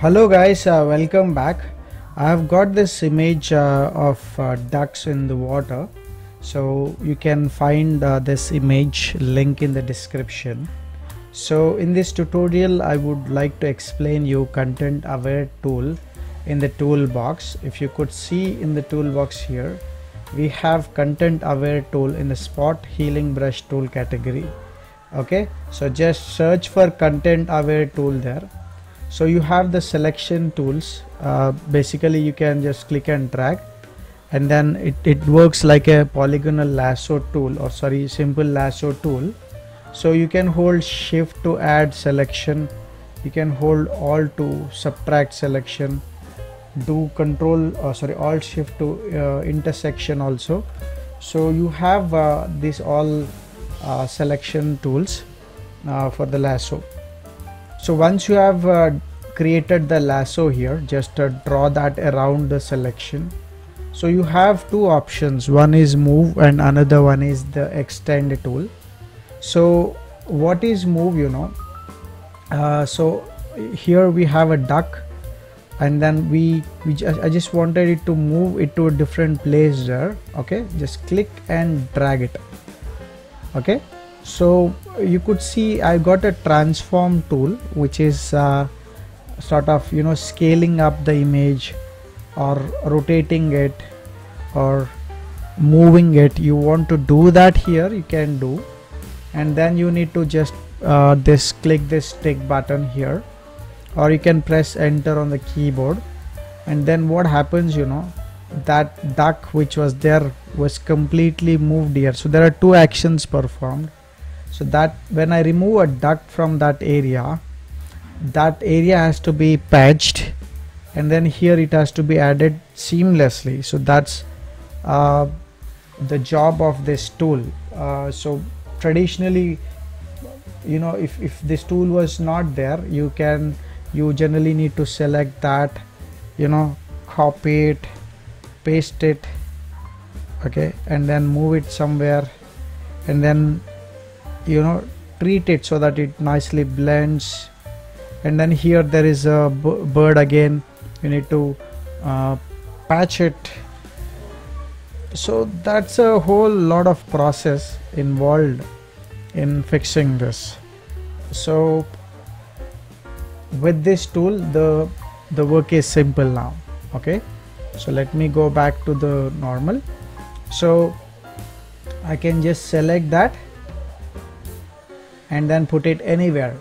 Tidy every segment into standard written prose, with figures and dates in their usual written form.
Hello guys, welcome back. I have got this image of ducks in the water, so you can find this image link in the description. So in this tutorial I would like to explain you content aware tool in the toolbox. If you could see in the toolbox here, we have content aware tool in the spot healing brush tool category. Okay, so just search for content aware tool there. So you have the selection tools. Basically you can just click and drag, and then it works like a polygonal lasso tool, or sorry, simple lasso tool. So you can hold shift to add selection, you can hold alt to subtract selection, do control alt shift to intersection also. So you have these all selection tools for the lasso. So once you have created the lasso here, just draw that around the selection. So you have two options, one is move and another one is the extend tool. So what is move, so here we have a duck, and then I just wanted it to move it to a different place there. Okay, just click and drag it. Okay, so you could see I got a transform tool, which is sort of scaling up the image or rotating it or moving it. You want to do that here, you can do, and then you need to just click this tick button here, or you can press enter on the keyboard, and then what happens, that duck which was there was completely moved here. So there are two actions performed. So that when I remove a duck from that area has to be patched, and then here it has to be added seamlessly. So that's the job of this tool. So traditionally, if this tool was not there, you generally need to select that, copy it, paste it, okay, and then move it somewhere, and then treat it so that it nicely blends. And then here there is a bird again, you need to patch it. So that's a whole lot of process involved in fixing this. So with this tool the work is simple now. Okay, so let me go back to the normal. So I can just select that and then put it anywhere.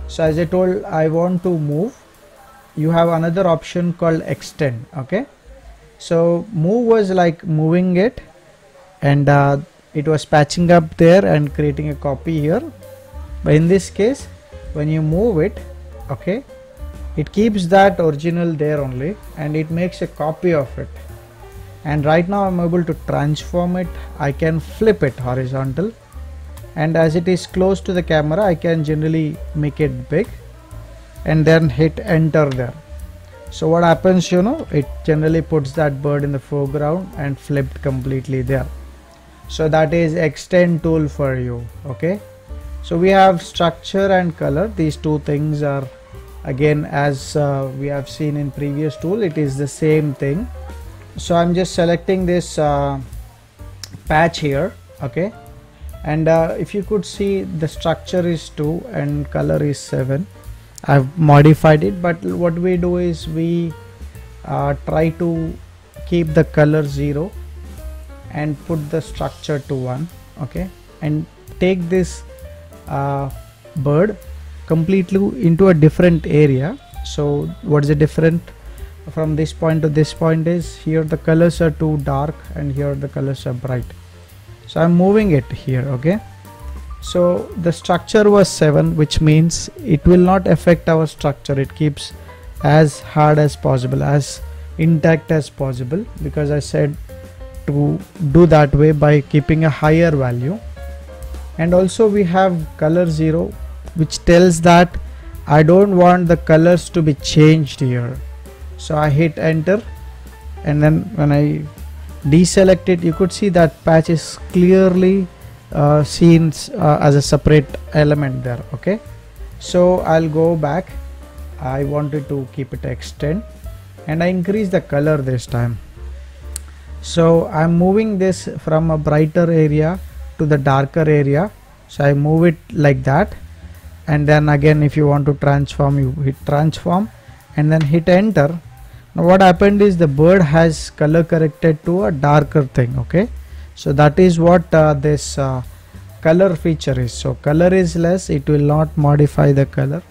So as I told, I want to move. You have another option called extend. Okay, so move was like moving it, and it was patching up there and creating a copy here. But in this case, when you move it, okay, it keeps that original there only, and it makes a copy of it. And right now I'm able to transform it. I can flip it horizontal, and as it is close to the camera, I can generally make it big and then hit enter there. So what happens, it generally puts that bird in the foreground and flipped completely there. So that is extend tool for you. Okay, so we have structure and color. These two things are again, as we have seen in previous tool, it is the same thing. So I'm just selecting this patch here. Okay, and if you could see, the structure is 2 and color is 7. I've modified it, but what we do is we try to keep the color 0 and put the structure to 1. Okay, and take this bird completely into a different area. So what's the different from this point to this point is, here the colors are too dark and here the colors are bright. So I'm moving it here. Okay, so the structure was 7, which means it will not affect our structure. It keeps as hard as possible, as intact as possible, because I said to do that way by keeping a higher value. And also we have color 0, which tells that I don't want the colors to be changed here. So I hit enter, and then when I deselect it, you could see that patch is clearly seen as a separate element there. Okay, so I'll go back I wanted to keep it extend, and I increase the color this time. So I'm moving this from a brighter area to the darker area, so I move it like that, and then again if you want to transform, you hit transform and then hit enter. Now what happened is the bird has color corrected to a darker thing. Okay, so that is what this color feature is. So color is less, it will not modify the color.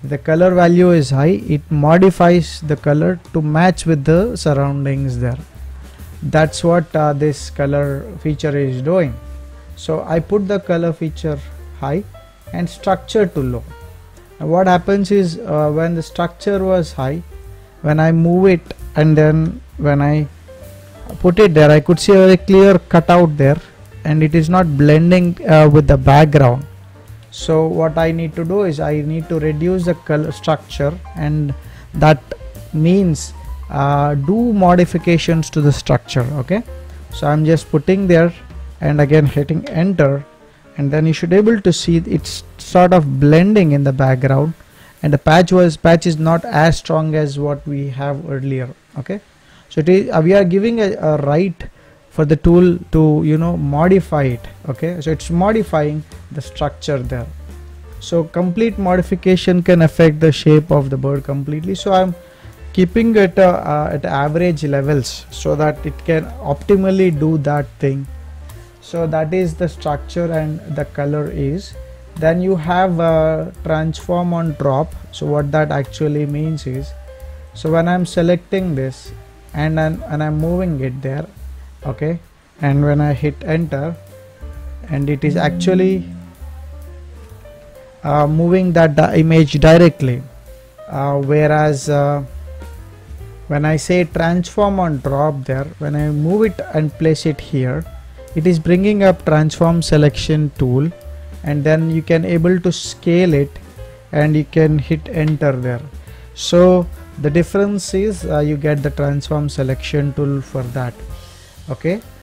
If the color value is high, it modifies the color to match with the surroundings there. That's what this color feature is doing. So I put the color feature high and structure to low. Now what happens is when the structure was high, when I move it and then when I put it there, I could see a very clear cutout there, and it is not blending with the background. So what I need to do is I need to reduce the color structure, and that means do modifications to the structure. Okay, so I'm just putting there and again hitting enter, and then you should be able to see it's sort of blending in the background, and the patch is not as strong as what we have earlier. Okay, so it is we are giving a right for the tool to modify it. Okay, so it's modifying the structure there. So complete modification can affect the shape of the bird completely. So I'm keeping it at average levels so that it can optimally do that thing. So that is the structure and the color is. Then you have transform on drop. So what that actually means is, so when I'm selecting this and I'm moving it there, okay, and when I hit enter, and it is actually moving that image directly, whereas when I say transform on drop there, when I move it and place it here, it is bringing up transform selection tool, and then you can able to scale it and you can hit enter there. So the difference is you get the transform selection tool for that. Okay,